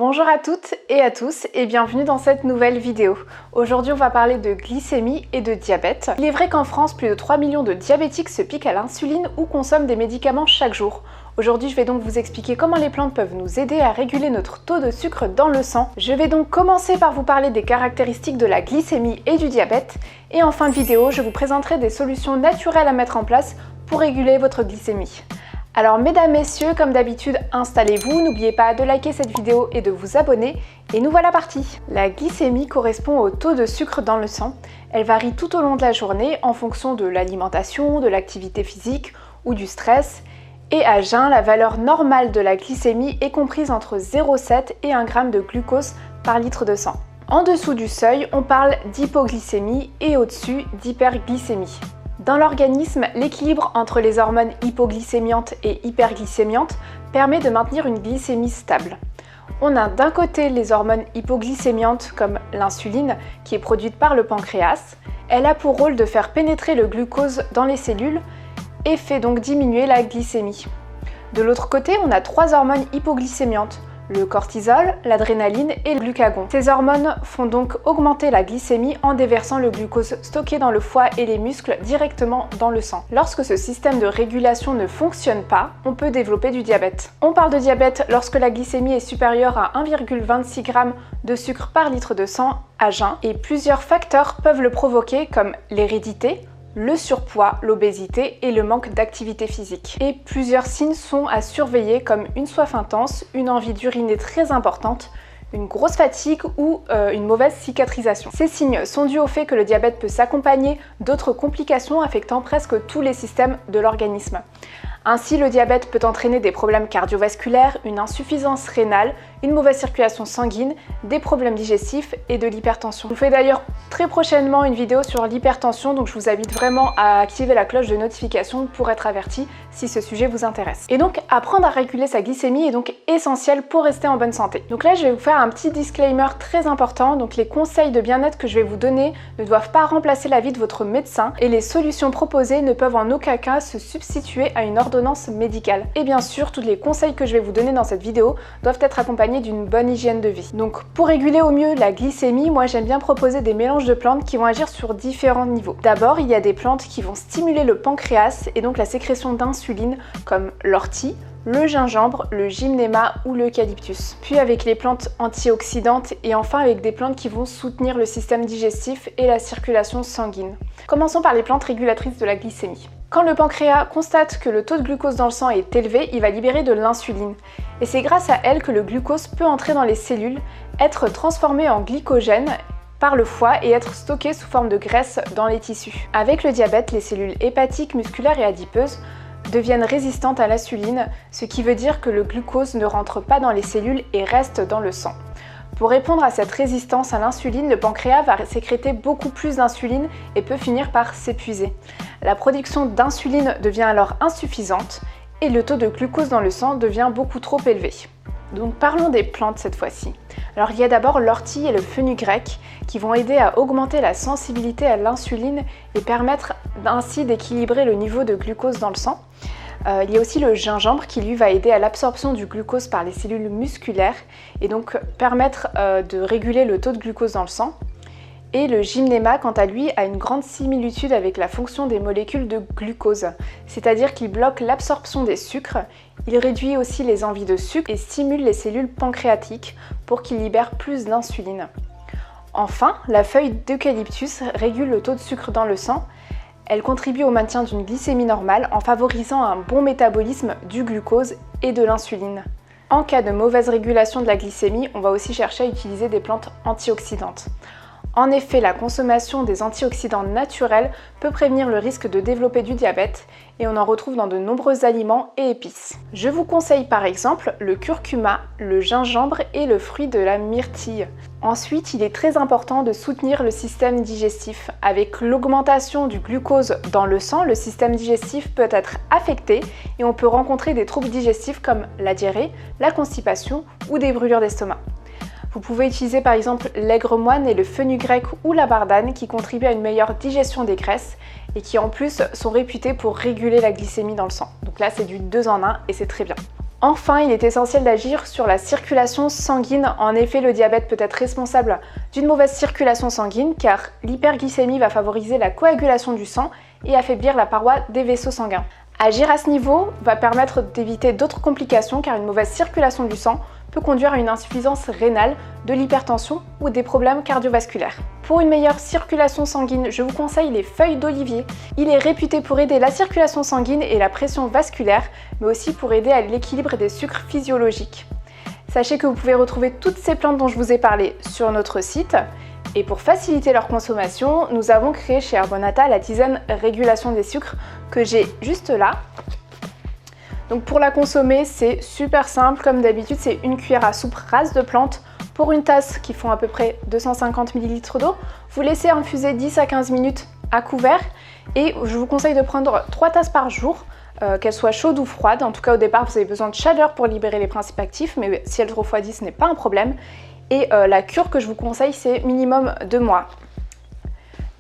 Bonjour à toutes et à tous et bienvenue dans cette nouvelle vidéo. Aujourd'hui on va parler de glycémie et de diabète. Il est vrai qu'en France, plus de 3 millions de diabétiques se piquent à l'insuline ou consomment des médicaments chaque jour. Aujourd'hui je vais donc vous expliquer comment les plantes peuvent nous aider à réguler notre taux de sucre dans le sang. Je vais donc commencer par vous parler des caractéristiques de la glycémie et du diabète et en fin de vidéo je vous présenterai des solutions naturelles à mettre en place pour réguler votre glycémie. Alors mesdames, messieurs, comme d'habitude, installez-vous, n'oubliez pas de liker cette vidéo et de vous abonner, et nous voilà partis. La glycémie correspond au taux de sucre dans le sang. Elle varie tout au long de la journée en fonction de l'alimentation, de l'activité physique ou du stress. Et à jeun, la valeur normale de la glycémie est comprise entre 0,7 et 1 g de glucose par litre de sang. En dessous du seuil, on parle d'hypoglycémie et au-dessus d'hyperglycémie. Dans l'organisme, l'équilibre entre les hormones hypoglycémiantes et hyperglycémiantes permet de maintenir une glycémie stable. On a d'un côté les hormones hypoglycémiantes comme l'insuline qui est produite par le pancréas. Elle a pour rôle de faire pénétrer le glucose dans les cellules et fait donc diminuer la glycémie. De l'autre côté, on a 3 hormones hypoglycémiantes, le cortisol, l'adrénaline et le glucagon. Ces hormones font donc augmenter la glycémie en déversant le glucose stocké dans le foie et les muscles directement dans le sang. Lorsque ce système de régulation ne fonctionne pas, on peut développer du diabète. On parle de diabète lorsque la glycémie est supérieure à 1,26 g de sucre par litre de sang à jeun et plusieurs facteurs peuvent le provoquer comme l'hérédité, le surpoids, l'obésité et le manque d'activité physique. Et plusieurs signes sont à surveiller comme une soif intense, une envie d'uriner très importante, une grosse fatigue ou une mauvaise cicatrisation. Ces signes sont dus au fait que le diabète peut s'accompagner d'autres complications affectant presque tous les systèmes de l'organisme. Ainsi, le diabète peut entraîner des problèmes cardiovasculaires, une insuffisance rénale, une mauvaise circulation sanguine, des problèmes digestifs et de l'hypertension. Je vous fais d'ailleurs très prochainement une vidéo sur l'hypertension, donc je vous invite vraiment à activer la cloche de notification pour être averti si ce sujet vous intéresse. Et donc, apprendre à réguler sa glycémie est donc essentiel pour rester en bonne santé. Donc là, je vais vous faire un petit disclaimer très important. Donc les conseils de bien-être que je vais vous donner ne doivent pas remplacer l'avis de votre médecin et les solutions proposées ne peuvent en aucun cas se substituer à une ordonnance médicale. Et bien sûr, tous les conseils que je vais vous donner dans cette vidéo doivent être accompagnés d'une bonne hygiène de vie. Donc pour réguler au mieux la glycémie, moi j'aime bien proposer des mélanges de plantes qui vont agir sur différents niveaux. D'abord, il y a des plantes qui vont stimuler le pancréas et donc la sécrétion d'insuline comme l'ortie, le gingembre, le gymnéma ou l'eucalyptus. Puis avec les plantes antioxydantes et enfin avec des plantes qui vont soutenir le système digestif et la circulation sanguine. Commençons par les plantes régulatrices de la glycémie. Quand le pancréas constate que le taux de glucose dans le sang est élevé, il va libérer de l'insuline. Et c'est grâce à elle que le glucose peut entrer dans les cellules, être transformé en glycogène par le foie et être stocké sous forme de graisse dans les tissus. Avec le diabète, les cellules hépatiques, musculaires et adipeuses deviennent résistantes à l'insuline, ce qui veut dire que le glucose ne rentre pas dans les cellules et reste dans le sang. Pour répondre à cette résistance à l'insuline, le pancréas va sécréter beaucoup plus d'insuline et peut finir par s'épuiser. La production d'insuline devient alors insuffisante et le taux de glucose dans le sang devient beaucoup trop élevé. Donc parlons des plantes cette fois-ci. Alors il y a d'abord l'ortie et le fenugrec qui vont aider à augmenter la sensibilité à l'insuline et permettre ainsi d'équilibrer le niveau de glucose dans le sang. Il y a aussi le gingembre qui lui va aider à l'absorption du glucose par les cellules musculaires et donc permettre de réguler le taux de glucose dans le sang. Et le gymnéma, quant à lui, a une grande similitude avec la fonction des molécules de glucose, c'est-à-dire qu'il bloque l'absorption des sucres, il réduit aussi les envies de sucre et stimule les cellules pancréatiques pour qu'ils libèrent plus d'insuline. Enfin, la feuille d'eucalyptus régule le taux de sucre dans le sang. Elle contribue au maintien d'une glycémie normale en favorisant un bon métabolisme du glucose et de l'insuline. En cas de mauvaise régulation de la glycémie, on va aussi chercher à utiliser des plantes antioxydantes. En effet, la consommation des antioxydants naturels peut prévenir le risque de développer du diabète et on en retrouve dans de nombreux aliments et épices. Je vous conseille par exemple le curcuma, le gingembre et le fruit de la myrtille. Ensuite, il est très important de soutenir le système digestif. Avec l'augmentation du glucose dans le sang, le système digestif peut être affecté et on peut rencontrer des troubles digestifs comme la diarrhée, la constipation ou des brûlures d'estomac. Vous pouvez utiliser par exemple l'aigre moine et le fenugrec ou la bardane qui contribuent à une meilleure digestion des graisses et qui en plus sont réputés pour réguler la glycémie dans le sang. Donc là c'est du 2 en 1 et c'est très bien. Enfin, il est essentiel d'agir sur la circulation sanguine. En effet, le diabète peut être responsable d'une mauvaise circulation sanguine car l'hyperglycémie va favoriser la coagulation du sang et affaiblir la paroi des vaisseaux sanguins. Agir à ce niveau va permettre d'éviter d'autres complications car une mauvaise circulation du sang peut conduire à une insuffisance rénale, de l'hypertension ou des problèmes cardiovasculaires. Pour une meilleure circulation sanguine, je vous conseille les feuilles d'olivier. Il est réputé pour aider la circulation sanguine et la pression vasculaire, mais aussi pour aider à l'équilibre des sucres physiologiques. Sachez que vous pouvez retrouver toutes ces plantes dont je vous ai parlé sur notre site. Et pour faciliter leur consommation, nous avons créé chez Herbonata la tisane régulation des sucres que j'ai juste là. Donc pour la consommer, c'est super simple. Comme d'habitude, c'est une cuillère à soupe rase de plantes pour une tasse qui font à peu près 250 ml d'eau. Vous laissez infuser 10 à 15 minutes à couvert et je vous conseille de prendre 3 tasses par jour, qu'elles soient chaudes ou froides. En tout cas, au départ, vous avez besoin de chaleur pour libérer les principes actifs, mais si elles refroidissent, ce n'est pas un problème. Et la cure que je vous conseille, c'est minimum 2 mois.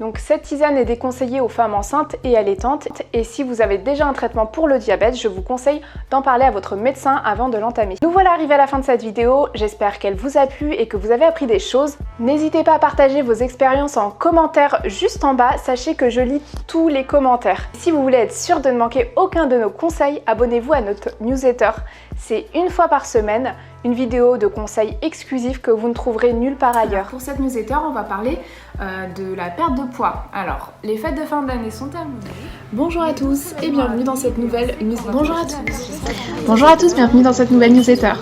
Donc cette tisane est déconseillée aux femmes enceintes et allaitantes. Et si vous avez déjà un traitement pour le diabète, je vous conseille d'en parler à votre médecin avant de l'entamer. Nous voilà arrivés à la fin de cette vidéo. J'espère qu'elle vous a plu et que vous avez appris des choses. N'hésitez pas à partager vos expériences en commentaire juste en bas. Sachez que je lis tous les commentaires. Si vous voulez être sûr de ne manquer aucun de nos conseils, abonnez-vous à notre newsletter. C'est une fois par semaine, une vidéo de conseils exclusifs que vous ne trouverez nulle part ailleurs. Pour cette newsletter, on va parler de la perte de poids. Alors, les fêtes de fin d'année sont terminées. Bonjour à tous et bienvenue dans cette nouvelle newsletter. Bonjour à tous, bienvenue dans cette nouvelle newsletter.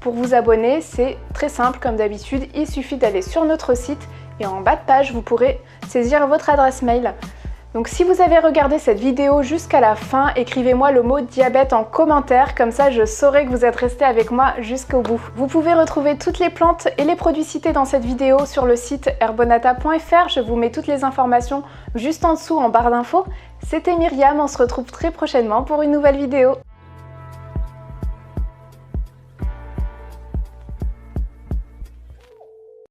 Pour vous abonner, c'est très simple comme d'habitude. Il suffit d'aller sur notre site et en bas de page, vous pourrez saisir votre adresse mail. Donc si vous avez regardé cette vidéo jusqu'à la fin, écrivez-moi le mot diabète en commentaire, comme ça je saurai que vous êtes resté avec moi jusqu'au bout. Vous pouvez retrouver toutes les plantes et les produits cités dans cette vidéo sur le site herbonata.fr, je vous mets toutes les informations juste en dessous en barre d'infos. C'était Myriam, on se retrouve très prochainement pour une nouvelle vidéo.